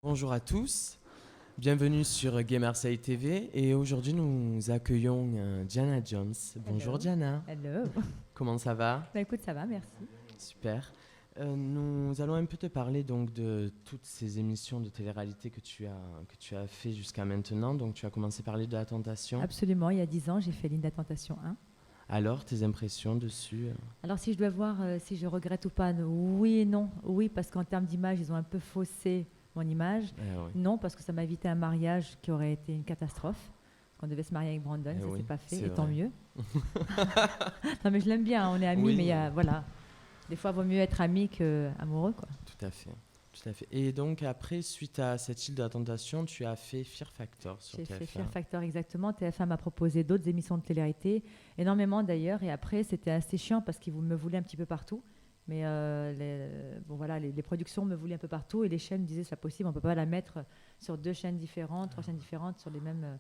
Bonjour à tous, bienvenue sur Gay Marseille TV et aujourd'hui nous accueillons Diana Jones. Bonjour Hello. Diana, Hello. comment ça va? Bah écoute, ça va, merci. Super. Nous allons un peu te parler donc de toutes ces émissions de télé-réalité que tu as fait jusqu'à maintenant. Donc tu as commencé par parler de la tentation. Absolument, il y a 10 ans, j'ai fait Ligne d'Attentation 1. Alors tes impressions dessus? Alors si je dois voir si je regrette ou pas, oui et non. Oui, parce qu'en termes d'image, ils ont un peu faussé mon image. Oui. Non, parce que ça m'a évité un mariage qui aurait été une catastrophe. On devait se marier avec Brandon, ça Oui, s'est pas fait, c'est et tant vrai. mieux. Non mais je l'aime bien, on est amis, mais Oui, voilà. Des fois, il vaut mieux être ami qu'amoureux, quoi. tout à fait. Tout à fait. Et donc après, suite à cette île de la tentation, tu as fait Fear Factor sur J'ai fait TF1. Fear Factor exactement. TF1 m'a proposé d'autres émissions de télé-réalité, énormément d'ailleurs. Et après, c'était assez chiant parce qu'ils me voulaient un petit peu partout. Mais bon, voilà, les productions me voulaient un peu partout et les chaînes disaient c'est pas possible, on peut pas la mettre sur deux chaînes différentes, trois chaînes différentes sur les mêmes.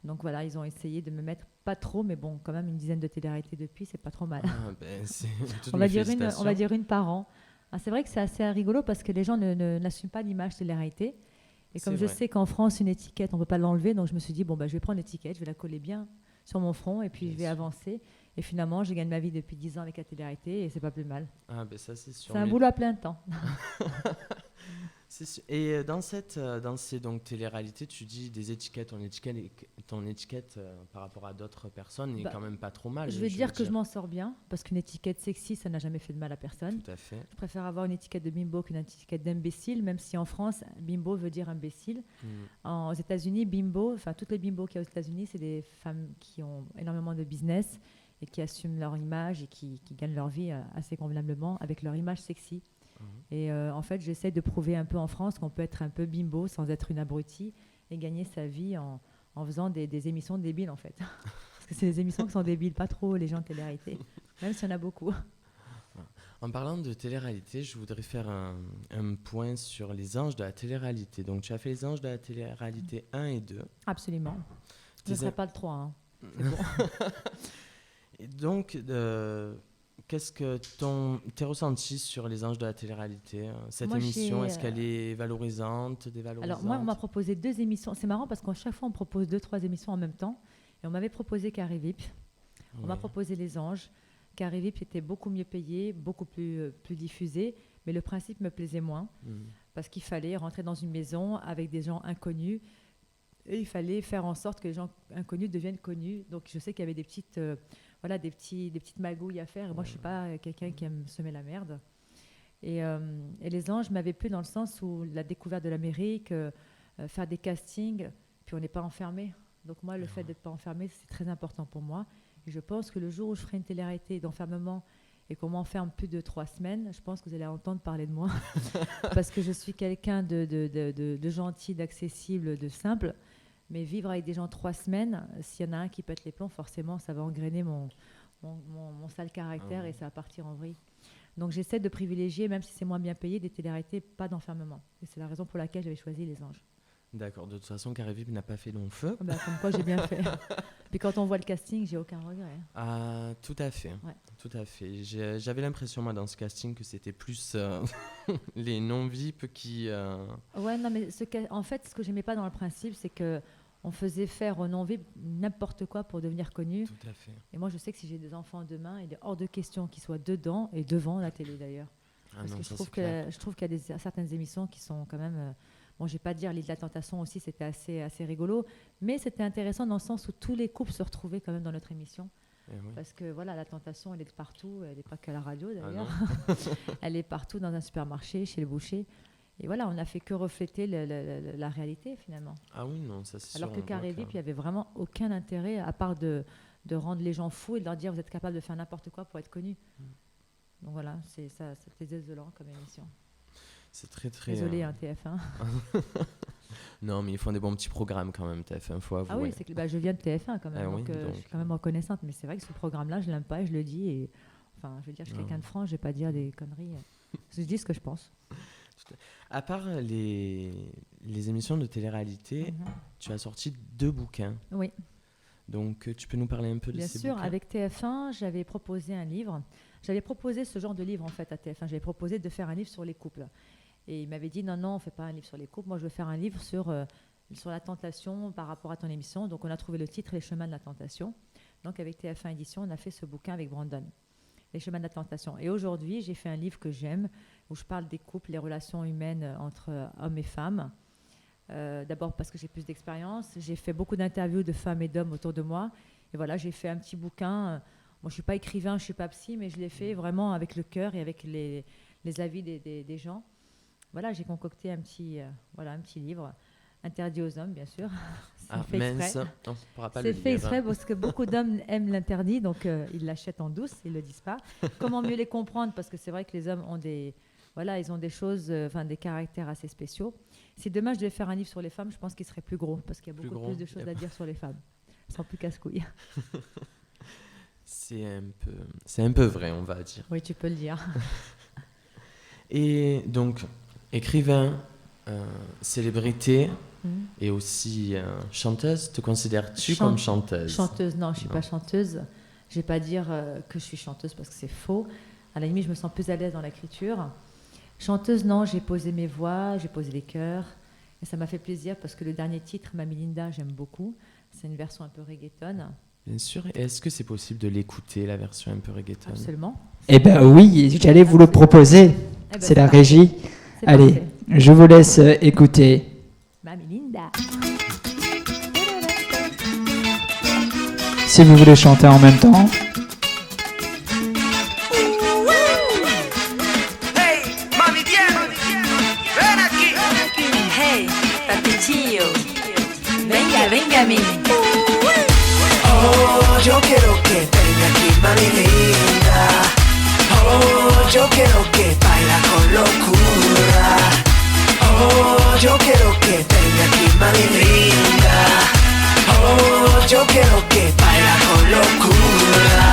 Donc voilà, ils ont essayé de me mettre pas trop, mais bon, quand même une dizaine de télé-réalités depuis, c'est pas trop mal. Ah, ben, c'est toutes On mes va dire on va félicitations. dire une par an. Ah, c'est vrai que c'est assez rigolo parce que les gens n'assument pas l'image télé-réalité. Et C'est comme je vrai. sais qu'en France, une étiquette, on ne peut pas l'enlever, donc je me suis dit, bon, bah, je vais prendre l'étiquette, je vais la coller bien sur mon front et puis Bien je vais sûr. avancer. Et finalement, je gagne ma vie depuis 10 ans avec la télé-réalité et c'est pas plus mal. Ah ben ça c'est sûr. C'est un Mais boulot à plein temps. c'est sûr. Et dans ces donc télé-réalités, tu dis des étiquettes. Ton étiquette par rapport à d'autres personnes n'est Bah, quand même pas trop mal, je vais je veux dire que je dire. m'en sors bien parce qu'une étiquette sexy, ça n'a jamais fait de mal à personne. Tout à fait. Je préfère avoir une étiquette de bimbo qu'une étiquette d'imbécile, même si en France, bimbo veut dire imbécile. Mm. Aux États-Unis, bimbo, enfin toutes les bimbos qu'il y a aux États-Unis, c'est des femmes qui ont énormément de business et qui assument leur image et qui gagnent leur vie assez convenablement avec leur image sexy. Mhm. Et en fait, j'essaie de prouver un peu en France qu'on peut être un peu bimbo sans être une abrutie et gagner sa vie en faisant des émissions débiles en fait. Parce que c'est des émissions qui sont débiles, pas trop les gens de télé-réalité, même s'il y en a beaucoup. En parlant de télé-réalité, je voudrais faire un point sur les anges de la télé-réalité. Donc tu as fait les anges de la télé-réalité 1 et 2. Absolument. Je ne Tes ferai im- pas le 3, hein. C'est bon. Et donc, qu'est-ce que tes ressentis sur les anges de la télé-réalité? Cette Moi, émission, j'ai est-ce qu'elle est valorisante, Alors moi, on m'a dévalorisante? proposé deux émissions. C'est marrant parce qu'à chaque fois, on me propose deux, trois émissions en même temps. Et on m'avait proposé Carré VIP. On m'a Oui. proposé Les Anges. Carré VIP était beaucoup mieux payé, beaucoup plus diffusé. Mais le principe me plaisait moins Mhm. parce qu'il fallait rentrer dans une maison avec des gens inconnus. Et il fallait faire en sorte que les gens inconnus deviennent connus. Donc je sais qu'il y avait des petites, voilà, des petites magouilles à faire. Et moi, je ne suis pas quelqu'un qui aime semer la merde. Et Les Anges m'avaient plu dans le sens où la découverte de l'Amérique, faire des castings, puis on n'est pas enfermé. Donc moi, le fait d'être pas enfermé, c'est très important pour moi. Et je pense que le jour où je ferai une télé-réalité d'enfermement et qu'on m'enferme plus de 3 semaines, je pense que vous allez entendre parler de moi. Parce que je suis quelqu'un de gentil, d'accessible, de simple. Mais vivre avec des gens 3 semaines, s'il y en a un qui pète les plombs, forcément, ça va engrainer mon sale Ah caractère oui. et ça va partir en vrille. Donc j'essaie de privilégier, même si c'est moins bien payé, des télé-réalités, pas d'enfermement. Et c'est la raison pour laquelle j'avais choisi Les Anges. D'accord, de toute façon, Carré VIP n'a pas fait long feu. Ah bah, comme quoi j'ai bien fait. Puis quand on voit le casting, j'ai aucun regret, hein. Ah, tout à fait, Ouais. tout à fait. J'avais l'impression, moi, dans ce casting, que c'était plus les non-VIP qui... Ouais, non, mais en fait, ce que j'aimais pas dans le principe, c'est que on faisait faire aux non-VIP n'importe quoi pour devenir connu. Tout à fait. Et moi, je sais que si j'ai des enfants demain, il est hors de question qu'ils soient dedans et devant la télé d'ailleurs. Ah Parce non, que ça c'est clair. je trouve qu'il y a certaines émissions qui sont quand même. Bon, je vais pas dire l'île de la tentation aussi, c'était assez rigolo, mais c'était intéressant dans le sens où tous les couples se retrouvaient quand même dans notre émission. Eh oui. Parce que voilà, la tentation, elle est de partout, elle n'est pas qu'à la radio Ah d'ailleurs, non? elle est partout dans un supermarché, chez le boucher. Et voilà, on n'a fait que refléter la réalité finalement. Ah oui, non, ça c'est sûr. Alors que On voit Carré que... VIP, il n'y avait vraiment aucun intérêt à part de rendre les gens fous et de leur dire vous êtes capable de faire n'importe quoi pour être connu. Donc voilà, c'est ça, c'était désolant comme émission. C'est très très... Désolé, hein, TF1. Non, mais ils font des bons petits programmes quand même, TF1, faut Ah oui, avouer. c'est que je viens de TF1 quand même, Ah oui, donc je donc... suis quand même reconnaissante. Mais c'est vrai que ce programme-là, je l'aime pas et je le dis. Et, enfin, je veux dire, je suis Non. quelqu'un de franc, je vais pas dire des conneries. Je dis ce que je pense. À part les émissions de télé-réalité, Mhm. tu as sorti 2 bouquins. Oui, Donc, tu peux nous parler un peu de bien ces sûr. bouquins? Avec TF1, j'avais proposé un livre. J'avais proposé ce genre de livre en fait à TF1. J'avais proposé de faire un livre sur les couples. Et il m'avait dit non, on ne fait pas un livre sur les couples. Moi, je veux faire un livre sur la tentation par rapport à ton émission. Donc, on a trouvé le titre Les chemins de la tentation. Donc, avec TF1 Édition, on a fait ce bouquin avec Brandon, Les chemins de la tentation. Et aujourd'hui, j'ai fait un livre que j'aime, où je parle des couples, les relations humaines entre hommes et femmes. D'abord parce que j'ai plus d'expérience. J'ai fait beaucoup d'interviews de femmes et d'hommes autour de moi. Et voilà, j'ai fait un petit bouquin. Moi, je ne suis pas écrivain, je ne suis pas psy, mais je l'ai fait vraiment avec le cœur et avec les avis des gens. Voilà, j'ai concocté un petit livre, interdit aux hommes, bien sûr. Mince, on ne pourra pas le lire. C'est fait exprès parce que beaucoup d'hommes aiment l'interdit, donc ils l'achètent en douce, ils ne le disent pas. Comment mieux les comprendre? Parce que c'est vrai que les hommes ont ils ont des choses, des caractères assez spéciaux. Si demain je devais faire un livre sur les femmes, je pense qu'il serait plus gros, parce qu'il y a beaucoup plus de choses à dire sur les femmes. Sans plus casse-couille. C'est un peu vrai, on va dire. Oui, tu peux le dire. Et donc, écrivain, célébrité et aussi chanteuse. Te considères-tu comme chanteuse? Chanteuse, non, je ne suis pas chanteuse. Je ne vais pas dire que je suis chanteuse parce que c'est faux. À la limite, je me sens plus à l'aise dans l'écriture. Chanteuse, non, j'ai posé mes voix, j'ai posé les chœurs. Et ça m'a fait plaisir parce que le dernier titre, Mami Linda, j'aime beaucoup. C'est une version un peu reggaeton. Bien sûr. Et est-ce que c'est possible de l'écouter, la version un peu reggaeton? Absolument. Eh bien oui, j'allais vous le proposer. C'est la régie. Allez, parfait. Je vous laisse écouter. Mami Linda. Si vous voulez chanter en même temps. Venga a mí. Oh, yo quiero que venga aquí, mami linda. Oh, yo quiero que baila con locura. Oh, yo quiero que venga aquí, mami linda. Oh, yo quiero que baila con locura.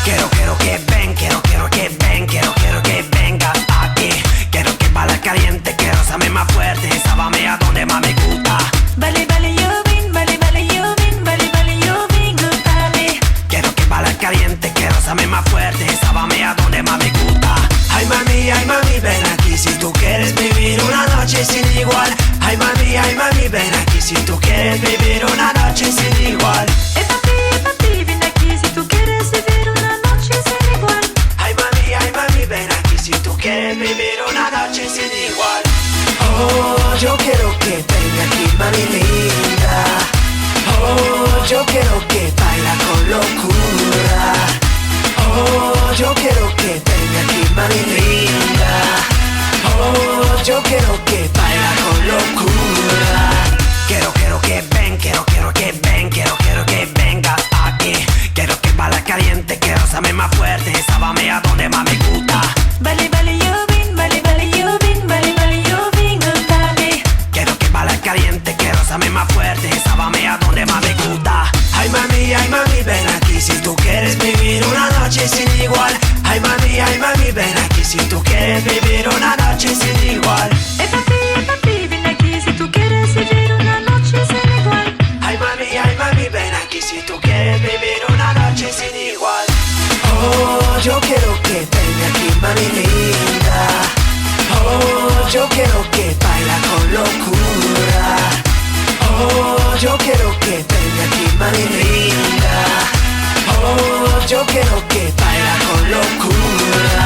Quiero que ven, quiero que ven, quiero que venga aquí. Quiero que baila caliente, que rózame más fuerte, sábame a donde más me gusta. Vale, yo vin, vale, yo vin, vale, yo vin, dale. Quiero que baila caliente, que rózame más fuerte, sábame a donde más me gusta. Ay mami, ven aquí si tú quieres vivir una noche sin igual. Ay mami, ven aquí si tú quieres vivir una noche sin igual. Papi, ven aquí si tú quieres vivir una noche sin igual. Ay mami, ven aquí si tú quieres vivir una noche sin igual. Oh, yo quiero que venga aquí, mami linda. Oh, yo quiero que baila con locura. Oh, yo quiero que venga aquí, mami linda. Oh, yo quiero que baila con locura. Quiero que ven, quiero que ven, quiero que venga aquí. Quiero que baila caliente, que rózame más fuerte, sábame a donde más me gusta. Vale, yo vin, vale, yo vin, vale, yo vin, dale. Quiero que baila caliente, que rózame más fuerte, sábame a donde más me gusta. Ay mami, ven aquí si tú quieres vivir una noche sin igual. Ay mami, ven aquí si tú quieres vivir una noche sin igual. Papi, ven aquí si tú quieres vivir una noche sin igual. Ay mami, ven aquí si tú quieres vivir una noche sin igual. Oh, yo quiero que venga aquí, mami linda. Oh, yo quiero que baila con locura. Oh, yo quiero que venga aquí, mami linda. Oh, yo quiero que baila con locura.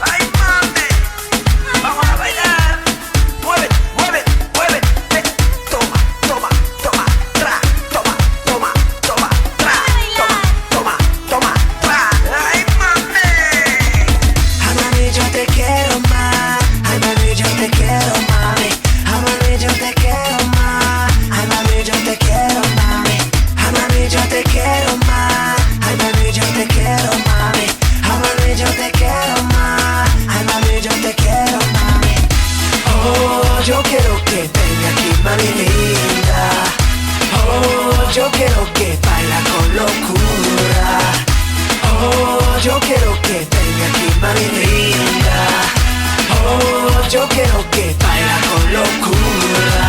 Ay mami, vamos a bailar. Mueve, toma, tra, toma, tra, toma, tra. Ay mami, ay mami yo te quiero más. Ay mami yo te quiero mami. Ay mami yo te quiero más. Ay mami yo te quiero mami. Ay mami yo te quiero más. Ay mami yo te quiero mami. Ay mami yo te quiero más. Ay mami yo te quiero mami. Oh, yo quiero que venga aquí, mami linda. Oh, yo quiero que baila con locura. Oh, yo quiero que venga aquí, mami linda. Oh, yo quiero que baila con locura.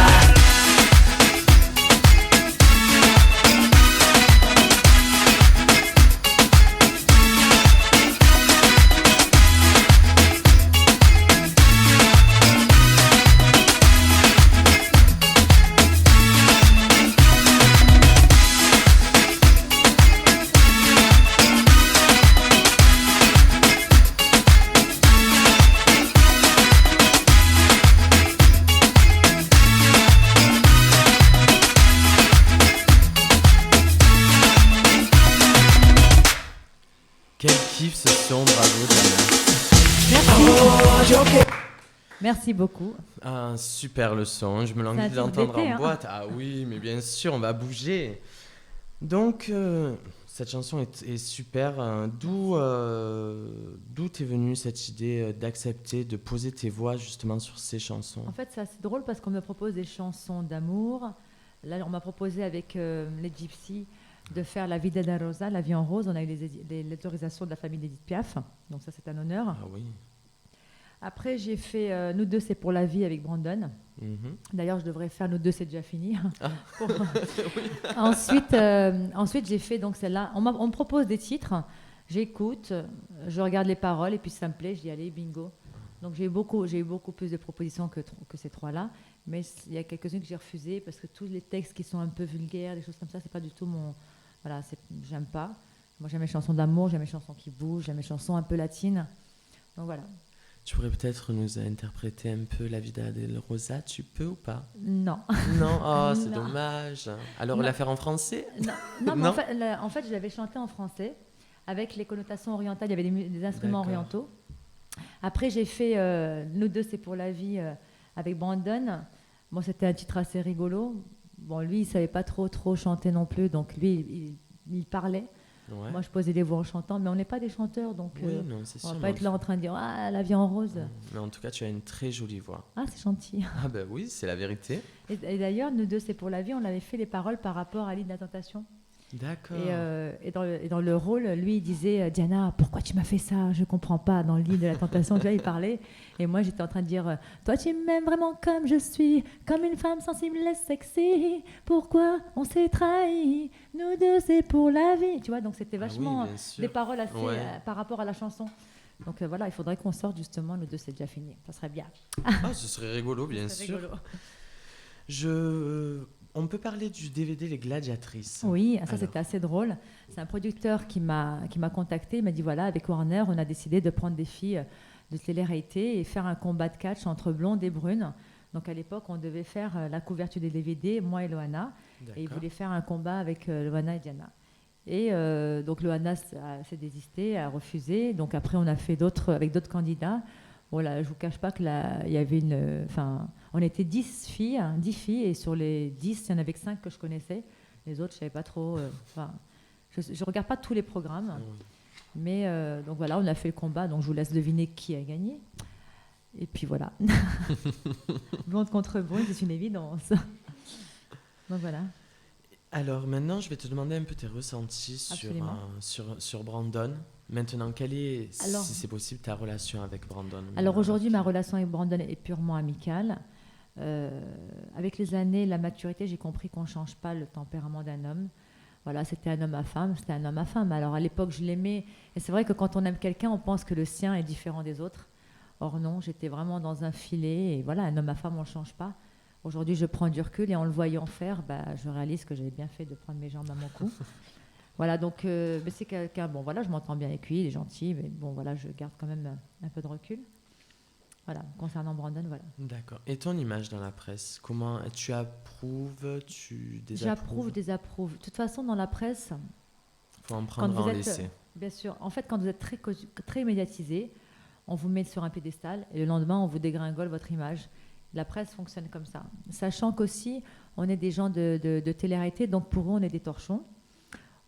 Merci beaucoup. Ah, super leçon, je me languis C'est un de titre l'entendre d'été, en hein. boîte. Ah oui, mais bien sûr, on va bouger. Donc, cette chanson est super. D'où t'es venue cette idée d'accepter de poser tes voix justement sur ces chansons? En fait, c'est assez drôle parce qu'on me propose des chansons d'amour. Là, on m'a proposé avec les Gypsies de faire La Vida da Rosa, La vie en rose. On a eu l'autorisation de la famille d'Edith Piaf, donc ça c'est un honneur. Ah oui. Après, j'ai fait Nous deux, c'est pour la vie avec Brandon. Mhm. D'ailleurs, je devrais faire Nous deux, c'est déjà fini. Ah. Pour- ensuite, j'ai fait donc celle-là. On me propose des titres, j'écoute, je regarde les paroles et puis ça me plaît, je dis allez, bingo. Donc j'ai eu beaucoup plus de propositions que ces trois-là, mais il y a quelques-unes que j'ai refusées parce que tous les textes qui sont un peu vulgaires, des choses comme ça, c'est pas du tout mon. Voilà, j'aime pas. Moi, j'aime les chansons d'amour, j'aime les chansons qui bougent, j'aime les chansons un peu latines. Donc voilà. Tu pourrais peut-être nous interpréter un peu La Vida del Rosa, tu peux ou pas? Non. Non, oh, c'est Non. dommage. Alors Non. la faire en français? Non, mais Non. en fait, je l'avais chanté en français avec les connotations orientales. Il y avait des instruments D'accord. orientaux. Après, j'ai fait Nous deux, c'est pour la vie avec Brandon. Bon, c'était un titre assez rigolo. Bon, lui, il savait pas trop chanter non plus, donc lui, il parlait. Ouais. Moi, je posais des voix en chantant, mais on n'est pas des chanteurs, donc Oui, non, c'est on sûr. va pas être là en train de dire ah la vie en rose. Mais en tout cas, tu as une très jolie voix. Ah, c'est gentil. Ah ben oui, c'est la vérité. Et d'ailleurs, Nous deux, c'est pour la vie. On avait fait les paroles par rapport à l'île de la Tentation. D'accord. Et dans le rôle, lui, il disait Diana, pourquoi tu m'as fait ça? Je comprends pas. Dans l'île de la tentation, déjà, il parlait. Et moi, j'étais en train de dire toi, tu m'aimes vraiment comme je suis, comme une femme sensible et sexy. Pourquoi on s'est trahis? Nous deux, c'est pour la vie. Tu vois, donc c'était Ah oui, vachement bien sûr. des paroles assez Ouais. par rapport à la chanson. Donc voilà, il faudrait qu'on sorte justement. Nous deux, c'est déjà fini. Ça serait bien. Ah, ce serait rigolo, bien C'est sûr. rigolo. On peut parler du DVD Les Gladiatrices. Oui, ça Alors. c'était assez drôle. C'est un producteur qui m'a contacté. Il m'a dit voilà, avec Warner, on a décidé de prendre des filles de télé-réalité et faire un combat de catch entre blondes et brunes. Donc à l'époque, on devait faire la couverture des DVD, moi et Loana. Et il D'accord. voulait faire un combat avec Loana et Diana. Et donc Loana s'est désistée, a refusé. Donc après, on a fait d'autres avec d'autres candidats. Voilà, je vous cache pas que il y avait on était 10 filles, et sur les 10, il n'y en avait que 5 que je connaissais. Les autres, je savais pas trop. Je regarde pas tous les programmes. Ah oui. Mais donc voilà, on a fait le combat, donc je vous laisse deviner qui a gagné. Et puis voilà. Blonde contre brune, c'est une évidence. Donc voilà. Alors maintenant, je vais te demander un peu tes ressentis Absolument. sur Brandon. Maintenant, quelle est, Alors- si c'est possible, ta relation avec Brandon? Alors aujourd'hui, ma relation avec Brandon est purement amicale. Avec les années, la maturité, j'ai compris qu'on ne change pas le tempérament d'un homme. Voilà, c'était un homme à femme, c'était un homme à femme. Alors à l'époque, je l'aimais. Et c'est vrai que quand on aime quelqu'un, on pense que le sien est différent des autres. Or non, j'étais vraiment dans un filet. Et voilà, un homme à femme, on ne le change pas. Aujourd'hui, je prends du recul et en le voyant faire, je réalise que j'avais bien fait de prendre mes jambes à mon cou. Voilà, donc mais c'est quelqu'un, bon voilà, je m'entends bien avec lui, il est gentil, mais bon voilà, je garde quand même un peu de recul. Voilà, concernant Brandon, voilà. D'accord. Et ton image dans la presse, comment tu approuves, tu désapprouves? J'approuve, désapprouve. De toute façon, dans la presse, Faut en prendre vous en êtes- laisser. bien sûr, en fait, quand vous êtes très médiatisé, on vous met sur un piédestal et le lendemain, on vous dégringole votre image. La presse fonctionne comme ça. Sachant qu'aussi, on est des gens de télé-réalité, donc pour eux, on est des torchons.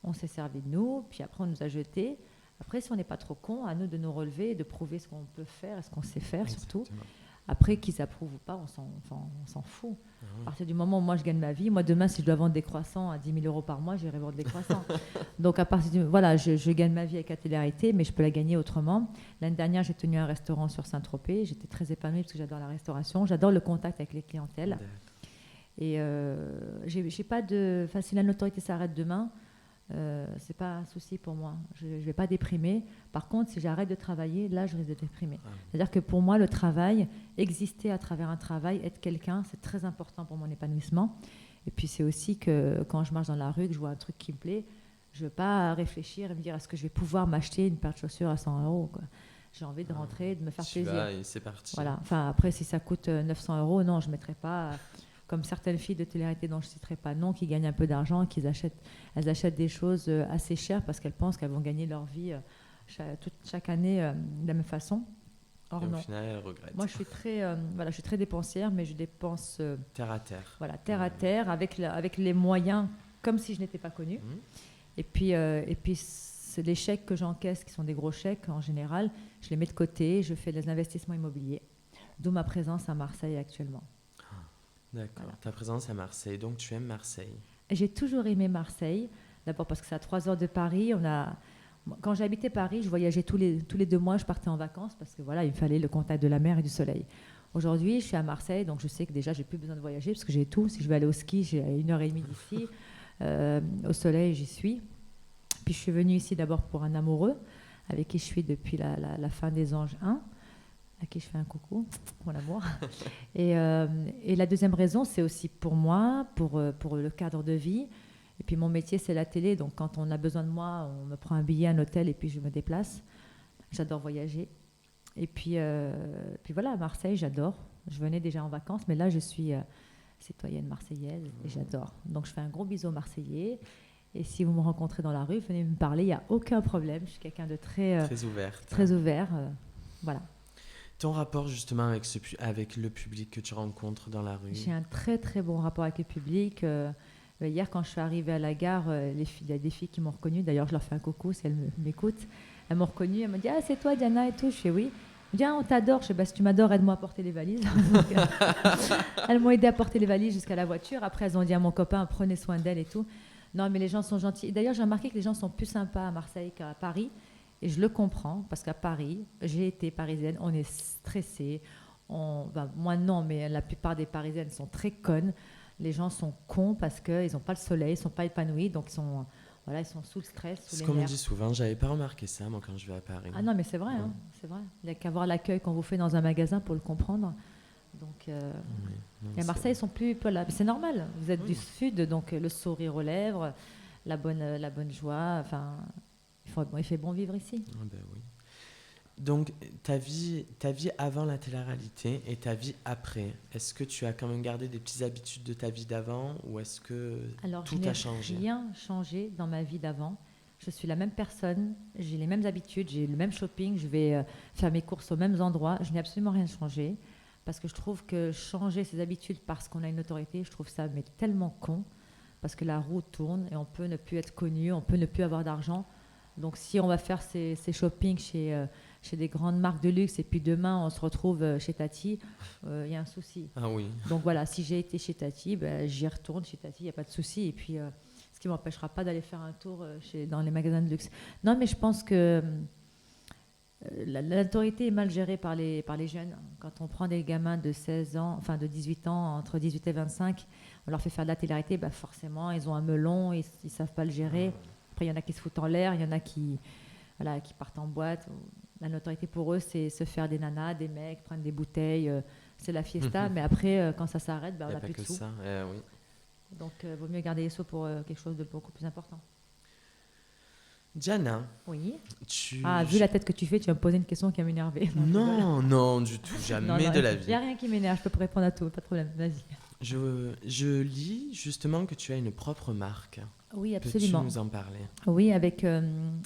On s'est servi de nous, puis après, on nous a jetés. Après, si on n'est pas trop con, à nous de nous relever et de prouver ce qu'on peut faire et ce qu'on sait faire, surtout. Exactement. Après, qu'ils approuvent ou pas, on s'en fout. Ah À oui. partir du moment où moi je gagne ma vie, moi demain si je dois vendre des croissants à 10 000 euros par mois, j'irai vendre des croissants. Donc à partir du voilà, je gagne ma vie avec la télé-réalité, mais je peux la gagner autrement. L'année dernière, j'ai tenu un restaurant sur Saint-Tropez. J'étais très épanouie parce que j'adore la restauration, j'adore le contact avec les clientèles. D'accord. Et j'ai pas de. Enfin, si la notoriété s'arrête demain, c'est pas un souci pour moi. Je vais pas déprimer. Par contre, si j'arrête de travailler, là, je risque de déprimer. Ah oui. C'est-à-dire que pour moi, le travail, exister à travers un travail, être quelqu'un, c'est très important pour mon épanouissement. Et puis c'est aussi que quand je marche dans la rue, que je vois un truc qui me plaît, je ne veux pas réfléchir et me dire est-ce que je vais pouvoir m'acheter une paire de chaussures à 100 euros, quoi. J'ai envie de rentrer, de me faire Tu plaisir. vas et c'est parti. Voilà. Enfin, après, si ça coûte 900 euros, non, je ne mettrai pas, comme certaines filles de télé-réalité dont je ne citerai pas non, qui gagnent un peu d'argent, elles achètent des choses assez chères parce qu'elles pensent qu'elles vont gagner leur vie chaque année de la même façon. Or et au non. final, elle regrette. Moi, je suis très dépensière, mais je dépense Terre à terre. voilà, terre à terre, avec les moyens, comme si je n'étais pas connue. Et puis les chèques que j'encaisse, qui sont des gros chèques en général, je les mets de côté, je fais des investissements immobiliers. D'où ma présence à Marseille actuellement. D'accord. Voilà. Ta présence à Marseille, donc tu aimes Marseille. J'ai toujours aimé Marseille, d'abord parce que c'est à 3 heures de Paris. Quand j'habitais Paris, je voyageais tous les 2 mois, je partais en vacances parce que voilà, il me fallait le contact de la mer et du soleil. Aujourd'hui, je suis à Marseille, donc je sais que déjà, j'ai plus besoin de voyager parce que j'ai tout. Si je veux aller au ski, j'ai 1h30 d'ici. Au soleil, j'y suis. Puis je suis venue ici d'abord pour un amoureux avec qui je suis depuis la fin des Anges 1, à qui je fais un coucou, mon amour. Et la deuxième raison, c'est aussi pour moi, pour le cadre de vie. Et puis mon métier, c'est la télé. Donc quand on a besoin de moi, on me prend un billet, un hôtel et puis je me déplace. J'adore voyager. Et puis voilà, à Marseille, j'adore. Je venais déjà en vacances, mais là, je suis citoyenne marseillaise et j'adore. Donc je fais un gros bisou aux Marseillais. Et si vous me rencontrez dans la rue, venez me parler, il n'y a aucun problème. Je suis quelqu'un de Très ouverte. très ouvert. Voilà. Ton rapport justement avec le public que tu rencontres dans la rue. J'ai un très très bon rapport avec le public. Hier, quand je suis arrivée à la gare, il y a des filles qui m'ont reconnue. D'ailleurs, je leur fais un coucou si elles m'écoutent. Elles m'ont reconnue. Elles m'ont dit « Ah, c'est toi, Diana ?» et tout. Je fais « Oui ». Elles m'ont dit « Ah, on t'adore ». Je fais bah, « Si tu m'adores, aide-moi à porter les valises. » Elles m'ont aidé à porter les valises jusqu'à la voiture. Après, elles ont dit à mon copain « Prenez soin d'elle et tout ». Non, mais les gens sont gentils. D'ailleurs, j'ai remarqué que les gens sont plus sympas à Marseille qu'à Paris. Et je le comprends, parce qu'à Paris, j'ai été parisienne, on est stressé. Moi, non, mais la plupart des Parisiennes sont très connes. Les gens sont cons parce qu'ils n'ont pas le soleil, ils ne sont pas épanouis, donc ils sont sous le stress, sous C'est les ce qu'on me nerfs. dit souvent, j'avais pas remarqué ça, moi, quand je vais à Paris. Ah non, mais c'est vrai, c'est vrai. Il n'y a qu'à voir l'accueil qu'on vous fait dans un magasin pour le comprendre. Donc, et à Marseille, ils sont plus là. C'est normal, vous êtes du sud, donc le sourire aux lèvres, la bonne joie. Enfin, il fait bon vivre ici. Ah ben oui. Donc, ta vie avant la télé-réalité et ta vie après, est-ce que tu as quand même gardé des petites habitudes de ta vie d'avant ou est-ce que tout a changé ? Alors, je n'ai rien changé dans ma vie d'avant. Je suis la même personne, j'ai les mêmes habitudes, j'ai le même shopping, je vais faire mes courses aux mêmes endroits. Je n'ai absolument rien changé parce que je trouve que changer ses habitudes parce qu'on a une autorité, je trouve ça mais tellement con parce que la roue tourne et on peut ne plus être connu, on peut ne plus avoir d'argent. Donc, si on va faire ses shopping chez des grandes marques de luxe et puis demain, on se retrouve chez Tati, il y a un souci. Ah oui. Donc, voilà, si j'ai été chez Tati, j'y retourne chez Tati, il n'y a pas de souci. Et puis, ce qui ne m'empêchera pas d'aller faire un tour dans les magasins de luxe. Non, mais je pense que l'autorité est mal gérée par les jeunes. Quand on prend des gamins de 16 ans, enfin de 18 ans, entre 18 et 25, on leur fait faire de la télé-réalité, forcément, ils ont un melon, ils ne savent pas le gérer. Après, il y en a qui se foutent en l'air, il y en a qui partent en boîte. La notoriété pour eux, c'est se faire des nanas, des mecs, prendre des bouteilles. C'est la fiesta, mais après, quand ça s'arrête, on n'a plus de sous. Ça. Oui. Donc, il vaut mieux garder les sous pour quelque chose de beaucoup plus important. Diana, oui. vu la tête que tu fais, tu vas me poser une question qui va m'énerver. Non, du tout, jamais de la vie. Il n'y a rien qui m'énerve, je peux répondre à tout, pas de problème, vas-y. Je lis justement que tu as une propre marque. Oui, absolument. Peux-tu nous en parler ? Oui, avec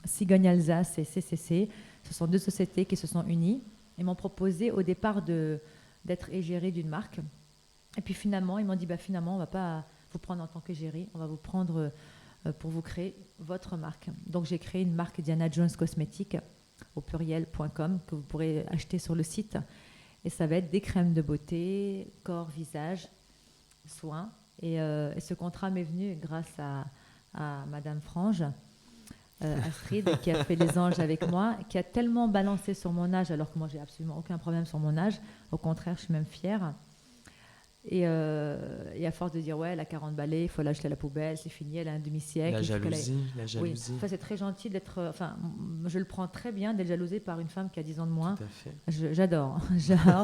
Cigogne Alsace et CCC. Ce sont 2 sociétés qui se sont unies et m'ont proposé au départ d'être égérée d'une marque. Et puis finalement, ils m'ont dit, finalement, on ne va pas vous prendre en tant qu'égérie, on va vous prendre pour vous créer votre marque. Donc j'ai créé une marque Diana Jones Cosmétiques, au pluriel.com, que vous pourrez acheter sur le site. Et ça va être des crèmes de beauté, corps, visage, soins. Et ce contrat m'est venu grâce à Madame Frange, Astrid, qui a fait les anges avec moi, qui a tellement balancé sur mon âge, alors que moi, j'ai absolument aucun problème sur mon âge. Au contraire, je suis même fière. Et à force de dire, ouais, elle a 40 balais, il faut l'acheter à la poubelle, c'est fini, elle a un demi-siècle. La jalousie. Oui, ça, c'est très gentil d'être... je le prends très bien d'être jalousée par une femme qui a 10 ans de moins. Tout à fait. J'adore.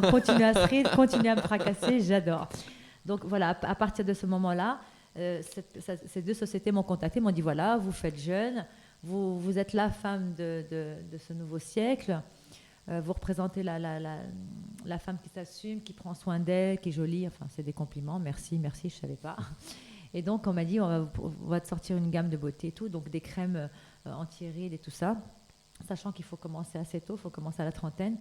Continuez Astrid, continuez à me fracasser, j'adore. Donc voilà, à partir de ce moment-là, ces 2 sociétés m'ont contacté, m'ont dit voilà, vous faites jeune, vous êtes la femme de ce nouveau siècle, vous représentez la femme qui s'assume, qui prend soin d'elle, qui est jolie, enfin c'est des compliments, merci, je ne savais pas. Et donc on m'a dit on va te sortir une gamme de beauté et tout, donc des crèmes anti-rides et tout ça, sachant qu'il faut commencer assez tôt, il faut commencer à la trentaine.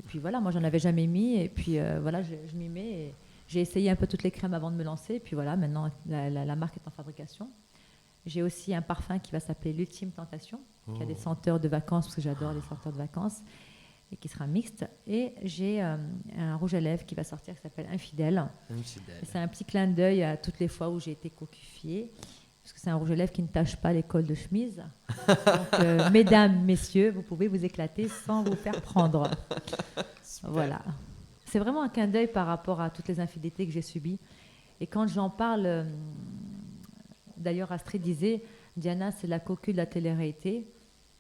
Et puis voilà, moi, j'en avais jamais mis. Et puis voilà, je m'y mets. Et j'ai essayé un peu toutes les crèmes avant de me lancer. Et puis voilà, maintenant, la marque est en fabrication. J'ai aussi un parfum qui va s'appeler l'Ultime Tentation, qui a des senteurs de vacances, parce que j'adore les senteurs de vacances, et qui sera mixte. Et j'ai un rouge à lèvres qui va sortir, qui s'appelle Infidèle. C'est un petit clin d'œil à toutes les fois où j'ai été cocufiée, parce que c'est un rouge à lèvres qui ne tache pas les cols de chemise. Donc, mesdames, messieurs, vous pouvez vous éclater sans vous faire prendre. Super. Voilà. C'est vraiment un clin d'œil par rapport à toutes les infidélités que j'ai subies. Et quand j'en parle... D'ailleurs, Astrid disait, Diana, c'est la cocu de la télé-réalité.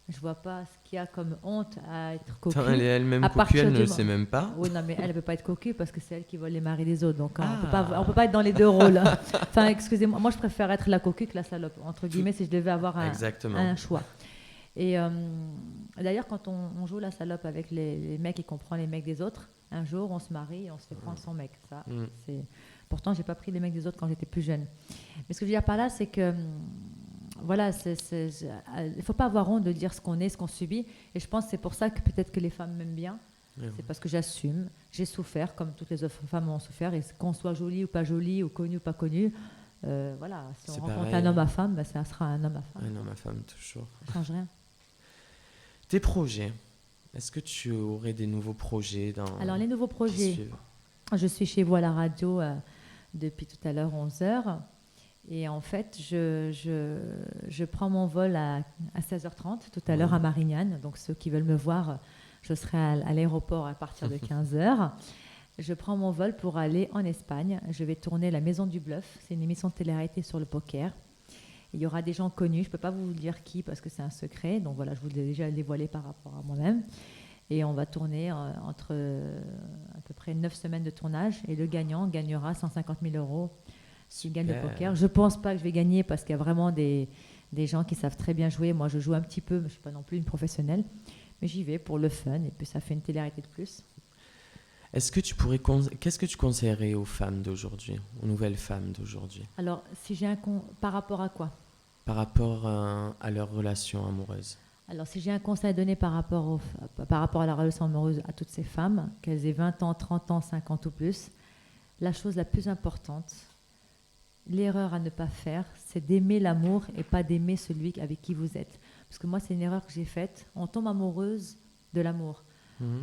Je ne vois pas ce qu'il y a comme honte à être cocu. Elle est elle-même cocu, elle ne le sait même pas. Oui, non, mais elle ne peut pas être cocu parce que c'est elle qui vole les maris des autres. Donc, on ne peut pas être dans les deux rôles. Enfin, excusez-moi, moi, je préfère être la cocu que la salope, entre guillemets, si je devais avoir un choix. Et d'ailleurs, quand on joue la salope avec les mecs et qu'on prend les mecs des autres, un jour, on se marie et on se fait prendre son mec. Ça, c'est... Pourtant, je n'ai pas pris les mecs des autres quand j'étais plus jeune. Mais ce que je veux dire par là, c'est que, voilà, il ne faut pas avoir honte de dire ce qu'on est, ce qu'on subit. Et je pense que c'est pour ça que peut-être que les femmes m'aiment bien. C'est parce que j'assume. J'ai souffert, comme toutes les autres femmes ont souffert. Et qu'on soit jolie ou pas jolie, ou connue ou pas connue, voilà, si on rencontre un homme à femme, ben, ça sera un homme à femme. Un homme à femme, toujours. Ça ne change rien. Tes projets, est-ce que tu aurais des nouveaux projets Alors, les nouveaux projets, je suis chez vous à la radio depuis tout à l'heure 11h. Et en fait, je prends mon vol à 16h30 tout à l'heure à Marignane. Donc, ceux qui veulent me voir, je serai à l'aéroport à partir de 15h. Je prends mon vol pour aller en Espagne. Je vais tourner La Maison du Bluff. C'est une émission de télé-réalité sur le poker. Il y aura des gens connus. Je ne peux pas vous dire qui parce que c'est un secret. Donc voilà, je vous l'ai déjà dévoilé par rapport à moi-même. Et on va tourner entre à peu près 9 semaines de tournage. Et le gagnant gagnera 150 000 € s'il gagne le poker. Je ne pense pas que je vais gagner parce qu'il y a vraiment des gens qui savent très bien jouer. Moi, je joue un petit peu, mais je ne suis pas non plus une professionnelle. Mais j'y vais pour le fun et puis ça fait une télé-réalité de plus. Qu'est-ce que tu conseillerais aux femmes d'aujourd'hui, aux nouvelles femmes d'aujourd'hui? Alors, si j'ai par rapport à quoi? Par rapport à leur relation amoureuse. Alors, si j'ai un conseil à donner par rapport à la relation amoureuse à toutes ces femmes, qu'elles aient 20 ans, 30 ans, 50 ou plus, la chose la plus importante, l'erreur à ne pas faire, c'est d'aimer l'amour et pas d'aimer celui avec qui vous êtes. Parce que moi, c'est une erreur que j'ai faite. On tombe amoureuse de l'amour.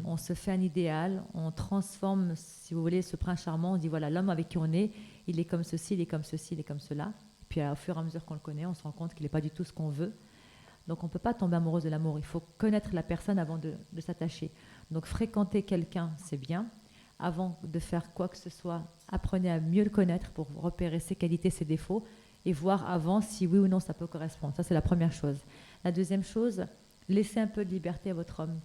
On se fait un idéal, on transforme, si vous voulez, ce prince charmant. On dit, voilà, l'homme avec qui on est, il est comme ceci, il est comme ceci, il est comme cela. Et puis, au fur et à mesure qu'on le connaît, on se rend compte qu'il n'est pas du tout ce qu'on veut. Donc, on ne peut pas tomber amoureuse de l'amour. Il faut connaître la personne avant de s'attacher. Donc, fréquenter quelqu'un, c'est bien. Avant de faire quoi que ce soit, apprenez à mieux le connaître pour repérer ses qualités, ses défauts et voir avant si oui ou non ça peut correspondre. Ça, c'est la première chose. La deuxième chose, laissez un peu de liberté à votre homme.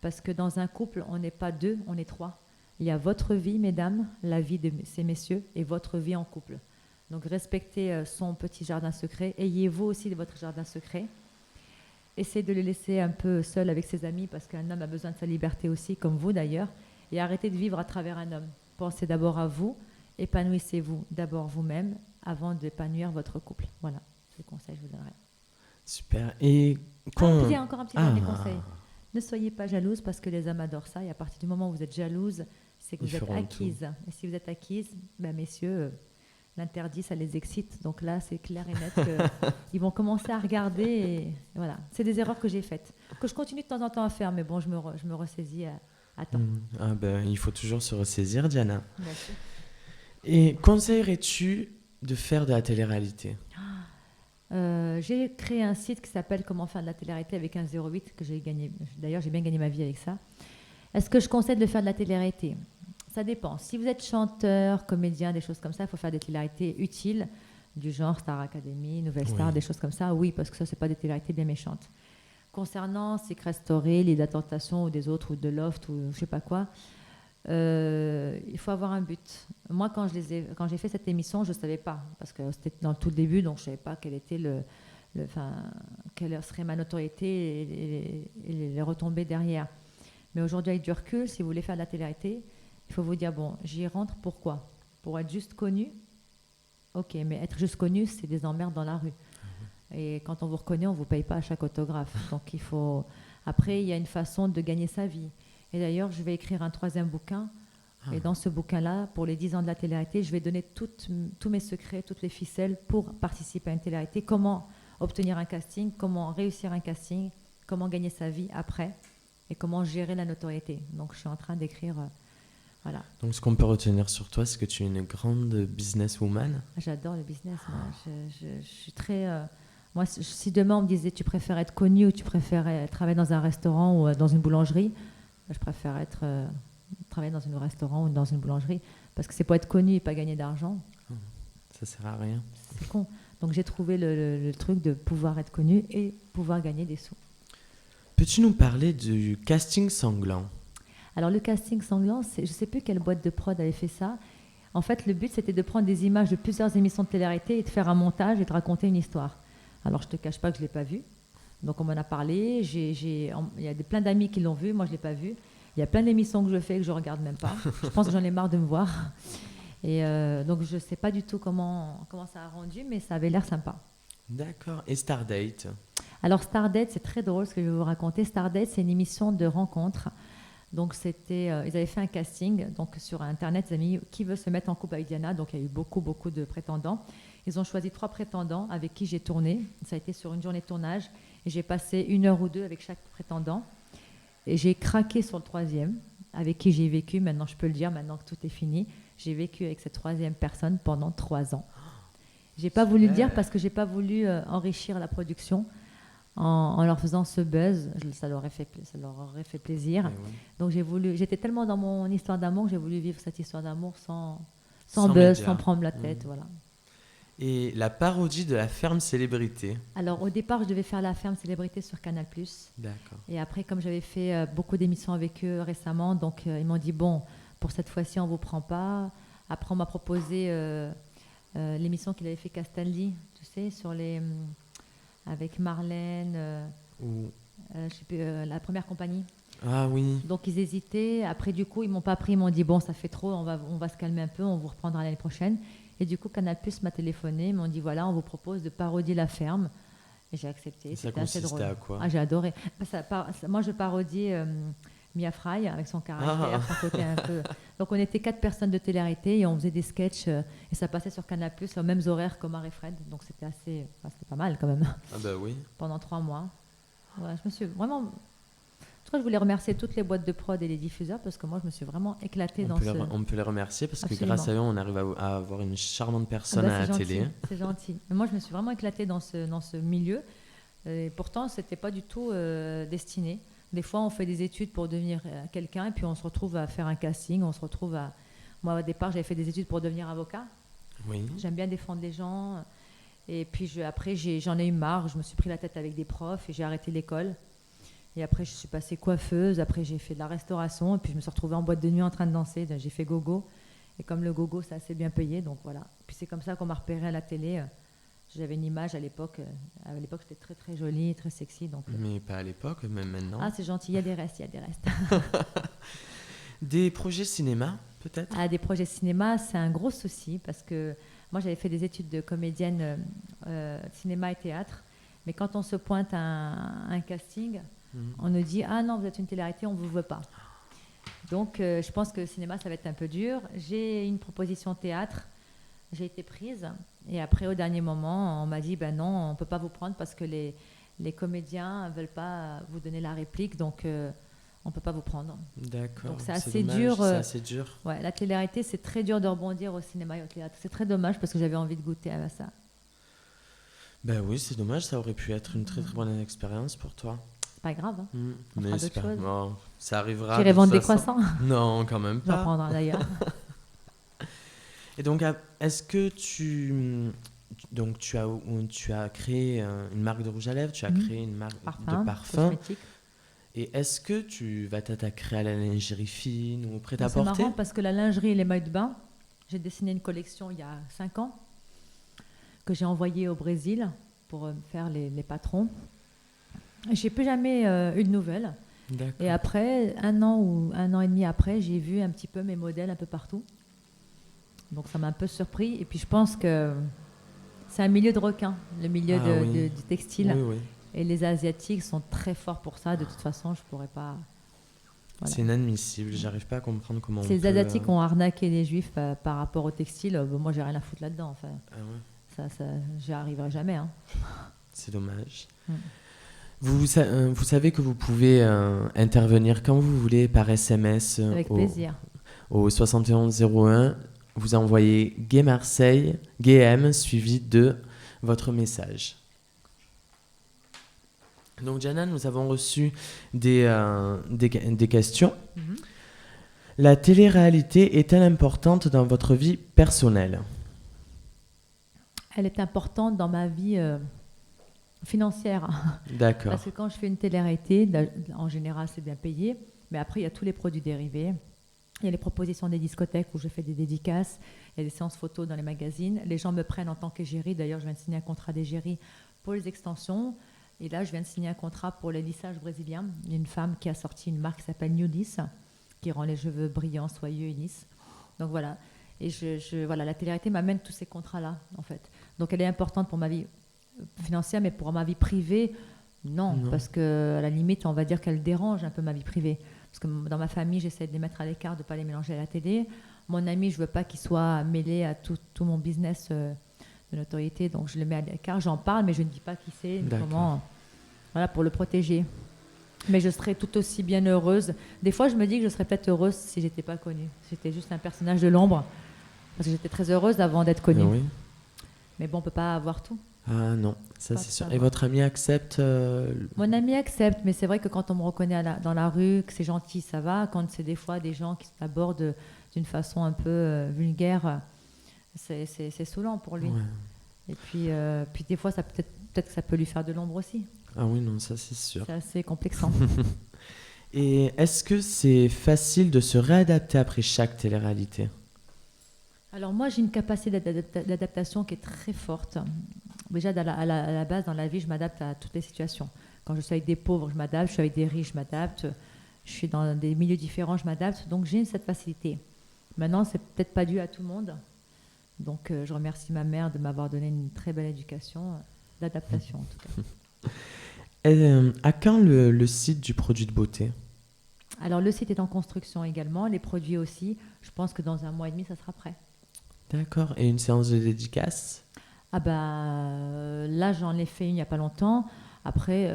Parce que dans un couple, on n'est pas deux, on est trois. Il y a votre vie, mesdames, la vie de ces messieurs et votre vie en couple. Donc, respectez son petit jardin secret. Ayez vous aussi de votre jardin secret. Essayez de le laisser un peu seul avec ses amis parce qu'un homme a besoin de sa liberté aussi, comme vous d'ailleurs. Et arrêtez de vivre à travers un homme. Pensez d'abord à vous, épanouissez-vous d'abord vous-même avant d'épanouir votre couple. Voilà, c'est le conseil que je vous donnerai. Super. Et il y a encore un petit dernier conseil. Ne soyez pas jalouse parce que les hommes adorent ça. Et à partir du moment où vous êtes jalouse, c'est que vous êtes acquise. Et si vous êtes acquise, ben messieurs, l'interdit, ça les excite. Donc là, c'est clair et net qu'ils vont commencer à regarder. Et voilà, c'est des erreurs que j'ai faites, que je continue de temps en temps à faire. Mais bon, je me ressaisis à temps. Il faut toujours se ressaisir, Diana. Merci. Et conseillerais-tu de faire de la télé-réalité? J'ai créé un site qui s'appelle Comment faire de la télé-réalité avec un 08 que j'ai gagné. D'ailleurs, j'ai bien gagné ma vie avec ça. Est-ce que je conseille de faire de la télé-réalité? Ça dépend. Si vous êtes chanteur, comédien, des choses comme ça, il faut faire des télé-réalités utiles, du genre Star Academy, Nouvelle Star, des choses comme ça. Oui, parce que ça, c'est pas des télé-réalités bien méchantes. Concernant Secret Story, l'île de la tentation ou des autres, ou de Loft, ou je sais pas quoi, il faut avoir un but. Moi, quand j'ai fait cette émission, je ne savais pas, parce que c'était dans tout le début, donc je ne savais pas quelle était quelle serait ma notoriété et les retombées derrière. Mais aujourd'hui, avec du recul, si vous voulez faire de la télé-réalité, il faut vous dire, bon, j'y rentre pourquoi? Pour être juste connu? Ok, mais être juste connu, c'est des emmerdes dans la rue. Et quand on vous reconnaît, on ne vous paye pas à chaque autographe. Donc il faut... Après, il y a une façon de gagner sa vie. Et d'ailleurs, je vais écrire un 3e bouquin. Et dans ce bouquin-là, pour les 10 ans de la télé-réalité, je vais donner tous mes secrets, toutes les ficelles pour participer à une télé-réalité. Comment obtenir un casting, comment réussir un casting, comment gagner sa vie après et comment gérer la notoriété. Donc, je suis en train d'écrire... voilà. Donc, ce qu'on peut retenir sur toi, c'est que tu es une grande businesswoman. J'adore le business. Moi. Je suis très... moi, si demain, on me disait tu préfères être connu ou tu préfères travailler dans un restaurant ou dans une boulangerie, je préfère travailler dans un restaurant ou dans une boulangerie parce que c'est pour être connu et pas gagner d'argent. Ça sert à rien. C'est con. Donc j'ai trouvé le truc de pouvoir être connu et pouvoir gagner des sous. Peux-tu nous parler du casting sanglant? Alors le casting sanglant, je ne sais plus quelle boîte de prod avait fait ça. En fait, le but, c'était de prendre des images de plusieurs émissions de télé-réalité et de faire un montage et de raconter une histoire. Alors je ne te cache pas que je ne l'ai pas vu. Donc on m'en a parlé. Il y a plein d'amis qui l'ont vu. Moi, je ne l'ai pas vu. Il y a plein d'émissions que je fais et que je ne regarde même pas. Je pense que j'en ai marre de me voir. Et donc, je ne sais pas du tout comment ça a rendu, mais ça avait l'air sympa. D'accord. Et Stardate? Alors, Stardate, c'est très drôle ce que je vais vous raconter. Stardate, c'est une émission de rencontre. Donc, ils avaient fait un casting. Donc, sur Internet, ils avaient mis qui veut se mettre en couple avec Diana. Donc, il y a eu beaucoup, beaucoup de prétendants. Ils ont choisi 3 prétendants avec qui j'ai tourné. Ça a été sur une journée de tournage. Et j'ai passé 1 heure ou 2 avec chaque prétendant. Et j'ai craqué sur le 3e, avec qui j'ai vécu. Maintenant, je peux le dire, maintenant que tout est fini. J'ai vécu avec cette 3e personne pendant 3 ans. Je n'ai pas voulu le dire parce que je n'ai pas voulu enrichir la production en leur faisant ce buzz. Ça leur aurait fait plaisir. Oui. Donc, j'étais tellement dans mon histoire d'amour que j'ai voulu vivre cette histoire d'amour sans buzz, média. Sans prendre la tête. Voilà. Et la parodie de La Ferme Célébrité? Alors, au départ, je devais faire La Ferme Célébrité sur Canal+. D'accord. Et après, comme j'avais fait beaucoup d'émissions avec eux récemment, donc ils m'ont dit, bon, pour cette fois-ci, on ne vous prend pas. Après, on m'a proposé l'émission qu'il avait fait Castaldi, tu sais, avec Marlène, je sais plus, la première compagnie. Ah oui. Donc, ils hésitaient. Après, du coup, ils ne m'ont pas pris. Ils m'ont dit, bon, ça fait trop, on va se calmer un peu, on vous reprendra l'année prochaine. Et du coup, Canal+ m'a téléphoné, ils m'ont dit, voilà, on vous propose de parodier La Ferme. Et j'ai accepté, c'était assez drôle. À quoi? Ah, j'ai adoré. Moi, je parodiais Mia Fry avec son caractère, son côté un peu... Donc, on était 4 personnes de télé-réalité et on faisait des sketchs et ça passait sur Canal+, aux mêmes horaires qu'Omar et Fred. Donc, c'était c'était pas mal quand même. Ah bah oui. Pendant 3 mois. Ouais, je me suis vraiment... En tout cas, je voulais remercier toutes les boîtes de prod et les diffuseurs parce que moi, je me suis vraiment éclatée On peut les remercier parce Absolument. que grâce à eux, on arrive à avoir une charmante personne à la télé. C'est gentil. Mais moi, je me suis vraiment éclatée dans ce milieu. Et pourtant, ce n'était pas du tout destiné. Des fois, on fait des études pour devenir quelqu'un et puis on se retrouve à faire un casting. Moi, au départ, j'avais fait des études pour devenir avocat. Oui. J'aime bien défendre les gens. Et puis, après, j'en ai eu marre. Je me suis pris la tête avec des profs et j'ai arrêté l'école. Et après, je suis passée coiffeuse. Après, j'ai fait de la restauration. Et puis, je me suis retrouvée en boîte de nuit en train de danser. J'ai fait gogo. Et comme le gogo, c'est assez bien payé. Donc, voilà. Puis, c'est comme ça qu'on m'a repérée à la télé. J'avais une image à l'époque. À l'époque, j'étais très, très jolie, très sexy. Donc, mais pas à l'époque, même maintenant. Ah, c'est gentil. Il y a des restes. Des projets cinéma, peut-être? Ah, des projets cinéma, c'est un gros souci. Parce que moi, j'avais fait des études de comédienne cinéma et théâtre. Mais quand on se pointe à un casting... On nous dit, ah non, vous êtes une télé-réalité, on ne vous veut pas. Donc, je pense que le cinéma, ça va être un peu dur. J'ai une proposition théâtre, j'ai été prise. Et après, au dernier moment, on m'a dit, ben non, on ne peut pas vous prendre parce que les comédiens ne veulent pas vous donner la réplique, donc on ne peut pas vous prendre. D'accord. Donc, c'est assez dur. C'est assez dur. Ouais, la télé-réalité, c'est très dur de rebondir au cinéma et au théâtre. C'est très dommage parce que j'avais envie de goûter à ça. Ben oui, c'est dommage, ça aurait pu être une très très bonne expérience pour toi. Pas grave. Hein. Mais bon, ça arrivera. J'irai vendre des croissants. Non, quand même pas. J'en prendrai d'ailleurs. Et donc, est-ce que tu as créé une marque de rouge à lèvres, tu as créé une marque de parfum. Cosmétique. Et est-ce que tu vas t'attaquer à la lingerie fine ou prêt-à-porter? C'est marrant parce que la lingerie et les maillots de bain, j'ai dessiné une collection il y a 5 ans que j'ai envoyée au Brésil pour faire les patrons. J'ai plus jamais eu de nouvelles. D'accord. Et après, 1 an ou 1 an et demi après, j'ai vu un petit peu mes modèles un peu partout. Donc ça m'a un peu surpris. Et puis je pense que c'est un milieu de requins, le milieu du textile. Oui, oui. Et les Asiatiques sont très forts pour ça. De toute façon, je pourrais pas. Voilà. C'est inadmissible, j'arrive pas à comprendre comment les Asiatiques ont arnaqué les Juifs par rapport au textile. Moi, j'ai rien à foutre là-dedans. Enfin, ça, j'y arriverai jamais. Hein. C'est dommage. Vous savez que vous pouvez intervenir quand vous voulez par SMS. Avec plaisir. Au 7101, vous envoyez Gay Marseille, GM, suivi de votre message. Donc, Jana, nous avons reçu des questions. La télé-réalité est-elle importante dans votre vie personnelle ? Elle est importante dans ma vie financière. D'accord. Parce que quand je fais une télé-réalité, en général, c'est bien payé. Mais après, il y a tous les produits dérivés. Il y a les propositions des discothèques où je fais des dédicaces. Il y a des séances photos dans les magazines. Les gens me prennent en tant qu'égérie. D'ailleurs, je viens de signer un contrat d'égérie pour les extensions. Et là, je viens de signer un contrat pour les lissages brésiliens. Il y a une femme qui a sorti une marque qui s'appelle New Liss, qui rend les cheveux brillants, soyeux et lisses. Donc voilà. Et voilà, la télé-réalité m'amène tous ces contrats-là, en fait. Donc elle est importante pour ma vie financière, mais pour ma vie privée, non. Parce qu'à la limite, on va dire qu'elle dérange un peu ma vie privée. Parce que dans ma famille, j'essaie de les mettre à l'écart, de ne pas les mélanger à la télé. Mon ami, je ne veux pas qu'il soit mêlé à tout mon business de notoriété, donc je le mets à l'écart, j'en parle, mais je ne dis pas qui c'est, comment, voilà, pour le protéger. Mais je serais tout aussi bien heureuse. Des fois, je me dis que je serais peut-être heureuse si j'étais pas connue. J'étais juste un personnage de l'ombre, parce que j'étais très heureuse avant d'être connue. Oui. Mais bon, on peut pas avoir tout. Ah non, ça c'est sûr. Et votre ami accepte Mon ami accepte, mais c'est vrai que quand on me reconnaît dans la rue, que c'est gentil, ça va. Quand c'est des fois des gens qui s'abordent d'une façon un peu vulgaire, c'est saoulant pour lui. Ouais. Et puis des fois, peut-être que ça peut lui faire de l'ombre aussi. Ah oui, non, ça c'est sûr. C'est assez complexant. Et est-ce que c'est facile de se réadapter après chaque télé-réalité ? Alors moi, j'ai une capacité d'adaptation qui est très forte. Déjà, à la base, dans la vie, je m'adapte à toutes les situations. Quand je suis avec des pauvres, je m'adapte. Je suis avec des riches, je m'adapte. Je suis dans des milieux différents, je m'adapte. Donc j'ai cette facilité. Maintenant, c'est peut-être pas dû à tout le monde. Donc, je remercie ma mère de m'avoir donné une très belle éducation, d'adaptation en tout cas. Et, à quand le site du produit de beauté ? Alors, le site est en construction également, les produits aussi. Je pense que dans 1 mois et demi, ça sera prêt. D'accord. Et une séance de dédicace ? Ah là, j'en ai fait une il n'y a pas longtemps. Après,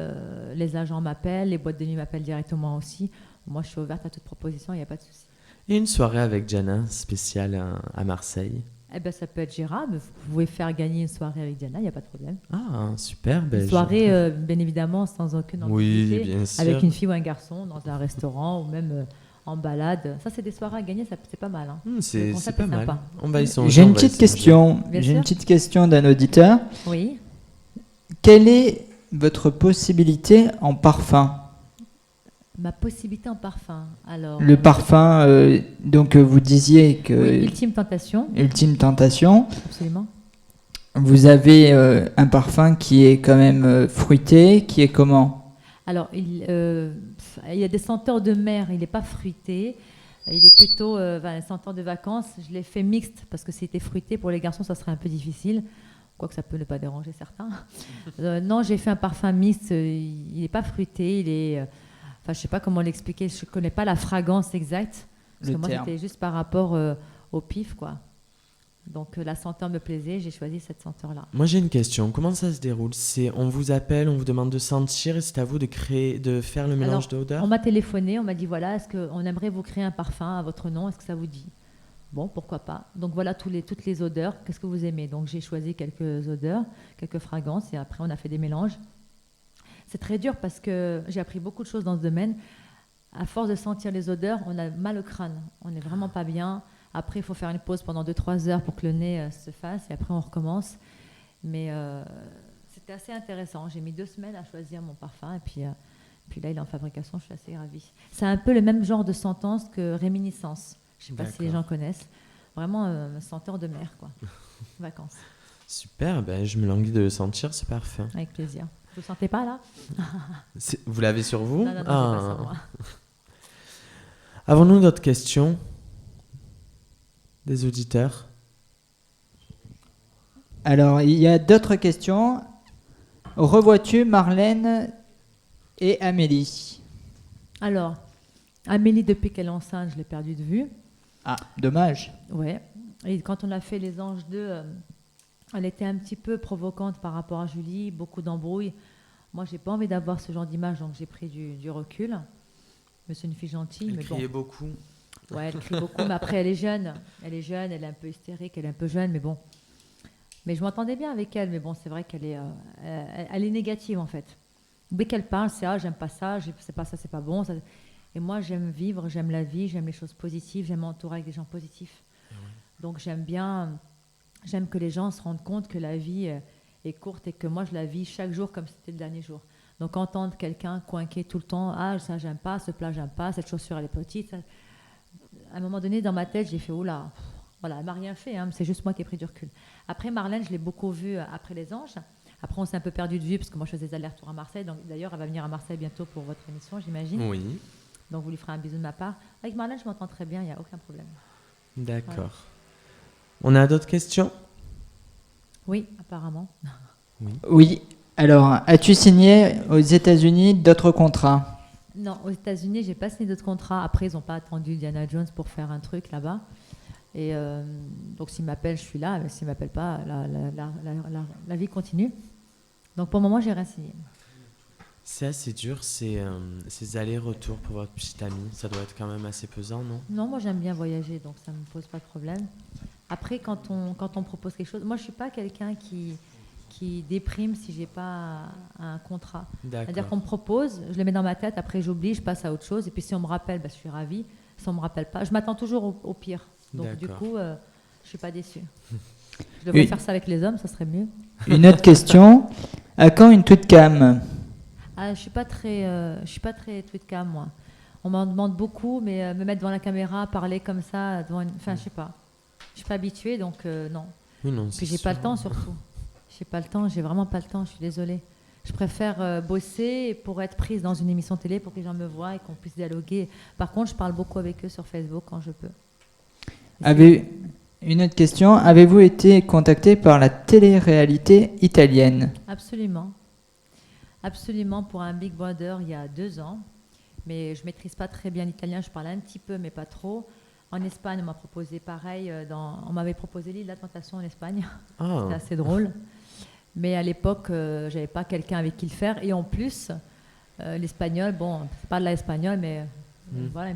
les agents m'appellent, les boîtes de nuit m'appellent directement aussi. Moi, je suis ouverte à toute proposition, il n'y a pas de souci. Et une soirée avec Jana, spéciale à Marseille ? Ça peut être gérable. Vous pouvez faire gagner une soirée avec Diana, il n'y a pas de problème. Ah, super. Une soirée, bien évidemment, sans aucune ambiguïté. Oui, bien sûr. Avec une fille ou un garçon dans un restaurant ou même en balade. Ça, c'est des soirées à gagner, c'est pas mal. Hein. C'est pas mal. On va y songer. J'ai une petite question. J'ai une petite question d'un auditeur. Oui. Quelle est votre possibilité en parfum ? Ma possibilité en parfum. Alors, le parfum, donc vous disiez que... Oui, Ultime Tentation. Ultime Tentation. Absolument. Vous avez un parfum qui est quand même fruité, qui est comment ? Alors, il y a des senteurs de mer, il n'est pas fruité. Il est plutôt un senteur de vacances. Je l'ai fait mixte parce que c'était fruité. Pour les garçons, ça serait un peu difficile. Quoique ça peut ne pas déranger certains. Non, j'ai fait un parfum mixte. Il n'est pas fruité, il est... je ne sais pas comment l'expliquer, je ne connais pas la fragrance exacte. Parce que moi, c'était juste par rapport au pif, quoi. Donc, la senteur me plaisait, j'ai choisi cette senteur-là. Moi, j'ai une question. Comment ça se déroule ? On vous appelle, on vous demande de sentir et c'est à vous de faire le mélange d'odeurs ? On m'a téléphoné, on m'a dit, voilà, est-ce qu'on aimerait vous créer un parfum à votre nom ? Est-ce que ça vous dit ? Bon, pourquoi pas. Donc, voilà toutes les odeurs. Qu'est-ce que vous aimez ? Donc, j'ai choisi quelques odeurs, quelques fragrances et après, on a fait des mélanges. C'est très dur parce que j'ai appris beaucoup de choses dans ce domaine. À force de sentir les odeurs, on a mal au crâne. On n'est vraiment pas bien. Après, il faut faire une pause pendant 2-3 heures pour que le nez se fasse et après, on recommence. Mais c'était assez intéressant. J'ai mis 2 semaines à choisir mon parfum et puis là, il est en fabrication. Je suis assez ravie. C'est un peu le même genre de sentence que Réminiscence. Je ne sais pas si les gens connaissent. Vraiment, senteur de mer, quoi. Vacances. Super, je me languis de le sentir, c'est parfait. Avec plaisir. Vous ne le sentez pas, là ? Vous l'avez sur vous ? Non, c'est pas sur moi. Avons-nous d'autres questions des auditeurs ? Alors, il y a d'autres questions. Revois-tu Marlène et Amélie ? Alors, Amélie, depuis qu'elle est enceinte, je l'ai perdue de vue. Ah, dommage. Ouais. Et quand on a fait Les Anges 2, elle était un petit peu provocante par rapport à Julie, beaucoup d'embrouilles. Moi, j'ai pas envie d'avoir ce genre d'image, donc j'ai pris du recul. Mais c'est une fille gentille. Elle criait beaucoup. Ouais, elle crie beaucoup, mais après, elle est jeune. Elle est jeune, elle est un peu hystérique, elle est un peu jeune, mais bon. Mais je m'entendais bien avec elle, mais bon, c'est vrai qu'elle est, elle est négative, en fait. Dès qu'elle parle, c'est « Ah, j'aime pas ça, c'est pas ça, c'est pas bon. » Et moi, j'aime vivre, j'aime la vie, j'aime les choses positives, j'aime m'entourer avec des gens positifs. Donc, j'aime que les gens se rendent compte que la vie est courte et que moi, je la vis chaque jour comme si c'était le dernier jour. Donc, entendre quelqu'un coinquer tout le temps « Ah, ça, j'aime pas, ce plat, j'aime pas, cette chaussure, elle est petite. » À un moment donné, dans ma tête, j'ai fait « Oula !» Voilà, elle m'a rien fait, hein, c'est juste moi qui ai pris du recul. Après, Marlène, je l'ai beaucoup vue après Les Anges. Après, on s'est un peu perdu de vue parce que moi, je faisais des allers-retours à Marseille. Donc, d'ailleurs, elle va venir à Marseille bientôt pour votre émission, j'imagine. Oui. Donc, vous lui ferez un bisou de ma part. Avec Marlène, je m'entends très bien, il n'y a aucun problème. D'accord. Voilà. On a d'autres questions? Oui, apparemment. Oui. Alors, as-tu signé aux États-Unis d'autres contrats? Non, aux États-Unis, j'ai pas signé d'autres contrats. Après, ils n'ont pas attendu Diana Jones pour faire un truc là-bas. Et donc, s'il m'appelle, je suis là. Mais s'il ne m'appelle pas, la vie continue. Donc, pour le moment, j'ai rien signé. C'est assez dur, ces allers-retours pour votre petite amie. Ça doit être quand même assez pesant, non? Non, moi, j'aime bien voyager, donc ça ne me pose pas de problème. Après, quand on propose quelque chose... Moi, je ne suis pas quelqu'un qui déprime si je n'ai pas un contrat. D'accord. C'est-à-dire qu'on me propose, je le mets dans ma tête, après j'oublie, je passe à autre chose. Et puis, si on me rappelle, je suis ravie. Si on ne me rappelle pas, je m'attends toujours au pire. Donc, D'accord. du coup, je ne suis pas déçue. Je devrais faire ça avec les hommes, ça serait mieux. Une autre question. À quand une tweet cam? Je suis pas très tweet cam, moi. On m'en demande beaucoup, mais me mettre devant la caméra, parler comme ça, enfin, je sais pas. Je suis pas habituée, donc non. Oui, non, Puis j'ai pas le temps surtout. J'ai pas le temps, j'ai vraiment pas le temps. Je suis désolée. Je préfère bosser pour être prise dans une émission télé pour que les gens me voient et qu'on puisse dialoguer. Par contre, je parle beaucoup avec eux sur Facebook quand je peux. Une autre question. Avez-vous été contacté par la télé-réalité italienne? Absolument. Absolument, pour un Big Brother il y a 2 ans. Mais je ne maîtrise pas très bien l'italien, je parle un petit peu, mais pas trop. En Espagne, on m'a proposé pareil. On m'avait proposé l'île de la Tentation en Espagne. Ah. C'était assez drôle. Mais à l'époque, je n'avais pas quelqu'un avec qui le faire. Et en plus, l'espagnol, bon, c'est pas de l'espagnol, mais voilà, un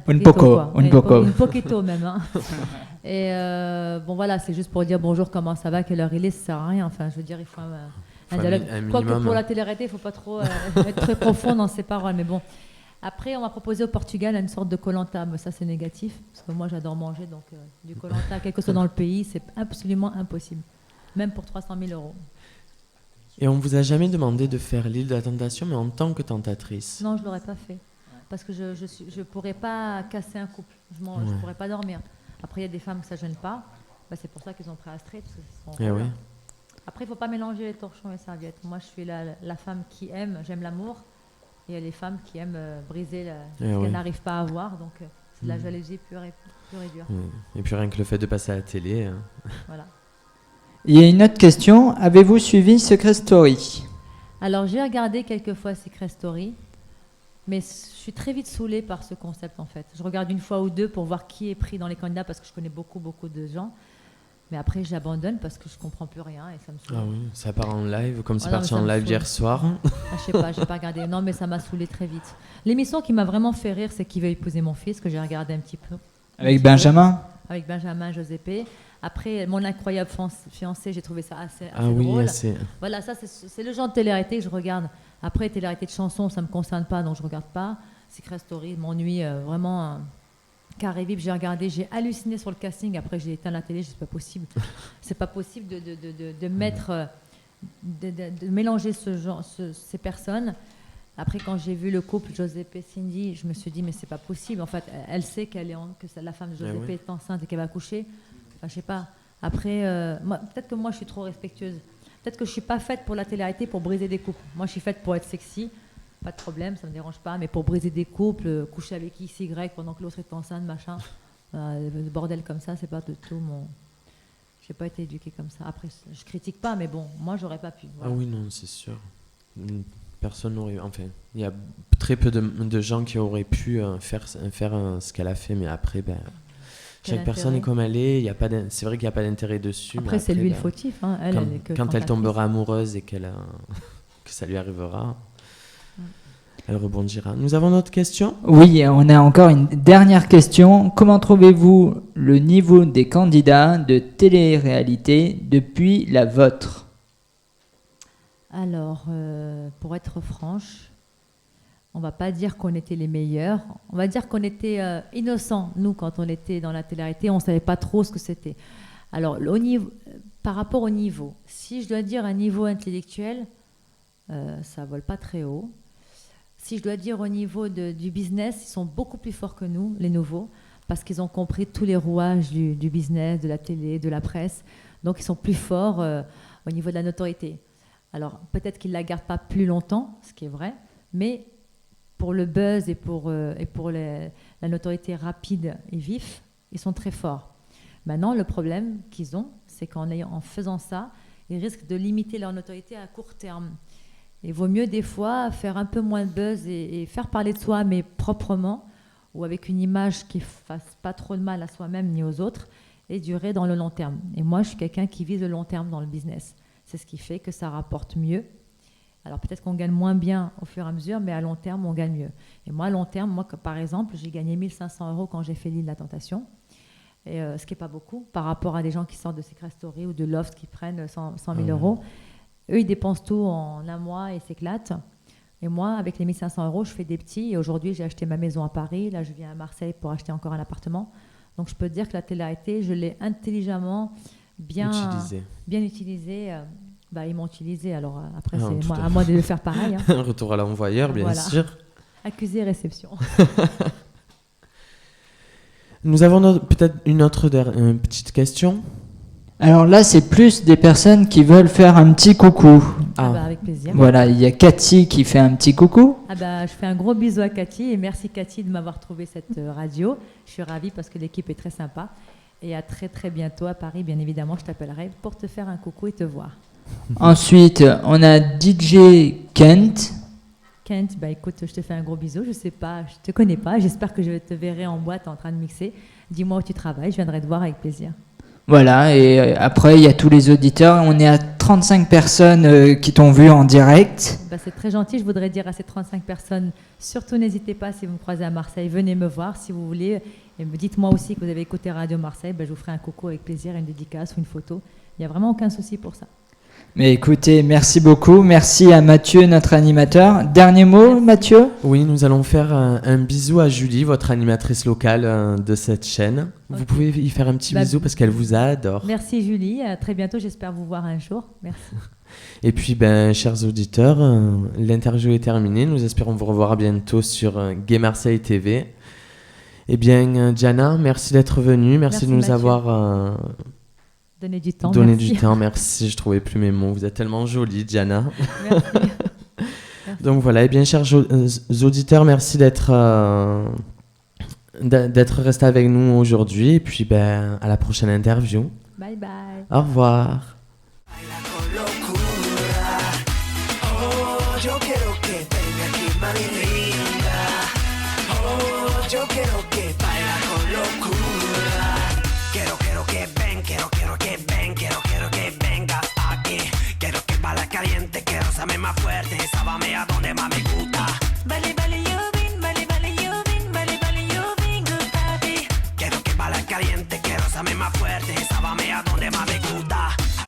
poquito même. Hein. Et bon, voilà, c'est juste pour dire bonjour, comment ça va, quelle heure il est, ça sert à rien. Enfin, je veux dire, il faut un dialogue. Quoique pour la télé-réalité, il ne faut pas trop être très profond dans ses paroles. Mais bon. Après, on m'a proposé au Portugal une sorte de Koh-Lanta, mais ça c'est négatif, parce que moi j'adore manger, donc du Koh-Lanta, quel que soit dans le pays, c'est absolument impossible, même pour 300 000 €. Et on vous a jamais demandé de faire l'île de la Tentation, mais en tant que tentatrice? Non, je l'aurais pas fait, parce que je pourrais pas casser un couple, je pourrais pas dormir. Après, il y a des femmes que ça gêne pas, c'est pour ça qu'ils ont pris Astrid, parce que oui. Après, il faut pas mélanger les torchons et les serviettes. Moi, je suis la femme qui aime, j'aime l'amour. Il y a les femmes qui aiment briser ce qu'elles n'arrivent pas à avoir. Donc, c'est de la jalousie pure et dure. Et puis rien que le fait de passer à la télé. Voilà. Il y a une autre question. Avez-vous suivi Secret Story? Alors, j'ai regardé quelques fois Secret Story. Mais je suis très vite saoulée par ce concept, en fait. Je regarde une fois ou deux pour voir qui est pris dans les candidats parce que je connais beaucoup de gens. Mais après, j'abandonne parce que je comprends plus rien et ça me saoule. Ah oui, ça part en live, comme c'est parti en live hier soir. Je sais pas, j'ai pas regardé. Non, mais ça m'a saoulée très vite. L'émission qui m'a vraiment fait rire, c'est Qui veut épouser mon fils, que j'ai regardé un petit peu. Avec Benjamin? Avec Benjamin Josépe. Après, Mon incroyable fiancé, j'ai trouvé ça assez oui, drôle. assez. Voilà, ça, c'est le genre de télé-réalité que je regarde. Après, télé-réalité de chansons, ça me concerne pas, donc je regarde pas. Secret Story m'ennuie vraiment. Carré Vip, j'ai regardé, j'ai halluciné sur le casting. Après, j'ai éteint la télé, c'est pas possible. C'est pas possible de mettre, de mélanger ces personnes. Après, quand j'ai vu le couple Josépe et Cindy, je me suis dit, mais c'est pas possible. En fait, elle sait que la femme de Josépe est enceinte et qu'elle va accoucher. Enfin, je sais pas. Après, peut-être que moi, je suis trop respectueuse. Peut-être que je suis pas faite pour la télé-réalité pour briser des couples. Moi, je suis faite pour être sexy. Pas de problème, ça me dérange pas, mais pour briser des couples, coucher avec X, Y pendant que l'autre est enceinte, machin, le bordel comme ça, c'est pas de tout mon. J'ai pas été éduquée comme ça. Après, je critique pas, mais bon, moi j'aurais pas pu. Voilà. Ah oui, non, c'est sûr. personne n'aurait... Enfin, il y a très peu de gens qui auraient pu faire ce qu'elle a fait, mais après, chaque personne est comme elle est. C'est vrai qu'il n'y a pas d'intérêt dessus. Après, c'est lui le fautif. Hein. Quand elle tombera amoureuse et que ça lui arrivera, elle rebondira. Nous avons d'autres questions ? Oui, on a encore une dernière question. Comment trouvez-vous le niveau des candidats de télé-réalité depuis la vôtre ? Alors, pour être franche, on ne va pas dire qu'on était les meilleurs. On va dire qu'on était innocents. Nous, quand on était dans la télé-réalité, on ne savait pas trop ce que c'était. Alors, par rapport au niveau, si je dois dire un niveau intellectuel, ça ne vole pas très haut. Si je dois dire au niveau du business, ils sont beaucoup plus forts que nous, les nouveaux, parce qu'ils ont compris tous les rouages du business, de la télé, de la presse. Donc, ils sont plus forts au niveau de la notoriété. Alors, peut-être qu'ils ne la gardent pas plus longtemps, ce qui est vrai, mais pour le buzz et pour la notoriété rapide et vif, ils sont très forts. Maintenant, le problème qu'ils ont, c'est qu'en faisant ça, ils risquent de limiter leur notoriété à court terme. Il vaut mieux des fois faire un peu moins de buzz et faire parler de soi, mais proprement, ou avec une image qui ne fasse pas trop de mal à soi-même ni aux autres, et durer dans le long terme. Et moi, je suis quelqu'un qui vise le long terme dans le business. C'est ce qui fait que ça rapporte mieux. Alors peut-être qu'on gagne moins bien au fur et à mesure, mais à long terme, on gagne mieux. Et moi, à long terme, par exemple, j'ai gagné 1 500 € quand j'ai fait l'île de la Tentation, et, ce qui n'est pas beaucoup par rapport à des gens qui sortent de Secret Story ou de Loft qui prennent 100 000 €. Eux, ils dépensent tout en un mois et s'éclatent. Et moi, avec les 1 500 €, je fais des petits. Et aujourd'hui, j'ai acheté ma maison à Paris. Là, je viens à Marseille pour acheter encore un appartement. Donc, je peux te dire que la télé-réalité, je l'ai intelligemment bien utilisée. Ils m'ont utilisé. Alors, après, c'est à moi de le faire pareil. Hein. Retour à l'envoyeur, bien sûr. Accusé, réception. Nous avons peut-être une petite question. Alors là, c'est plus des personnes qui veulent faire un petit coucou. Avec plaisir. Voilà, il y a Cathy qui fait un petit coucou. Je fais un gros bisou à Cathy et merci Cathy de m'avoir trouvé cette radio. Je suis ravie parce que l'équipe est très sympa. Et à très très bientôt à Paris, bien évidemment, je t'appellerai pour te faire un coucou et te voir. Ensuite, on a DJ Kent. Kent, écoute, je te fais un gros bisou. Je sais pas, je te connais pas. J'espère que je te verrai en boîte en train de mixer. Dis-moi où tu travailles, je viendrai te voir avec plaisir. Voilà, et après, il y a tous les auditeurs. On est à 35 personnes qui t'ont vu en direct. C'est très gentil. Je voudrais dire à ces 35 personnes, surtout n'hésitez pas, si vous me croisez à Marseille, venez me voir si vous voulez. Et dites-moi aussi que vous avez écouté Radio Marseille. Je vous ferai un coucou avec plaisir, une dédicace ou une photo. Il n'y a vraiment aucun souci pour ça. Mais écoutez, merci beaucoup. Merci à Mathieu, notre animateur. Dernier mot, Mathieu ? Oui, nous allons faire un bisou à Julie, votre animatrice locale de cette chaîne. Okay. Vous pouvez y faire un petit bisou parce qu'elle vous adore. Merci Julie, à très bientôt, j'espère vous voir un jour. Merci. Et puis, chers auditeurs, l'interview est terminée. Nous espérons vous revoir bientôt sur Gay Marseille TV. Eh bien, Diana, merci d'être venue. Merci de nous Mathieu. Avoir... Donner du temps. Donner du temps, merci. Je trouvais plus mes mots. Vous êtes tellement jolie, Diana. Merci. Merci. Donc voilà, bien chers auditeurs, merci d'être restés avec nous aujourd'hui. Et puis à la prochaine interview. Bye bye. Au revoir. Caliente, que rózame más fuerte, sábame a donde mami.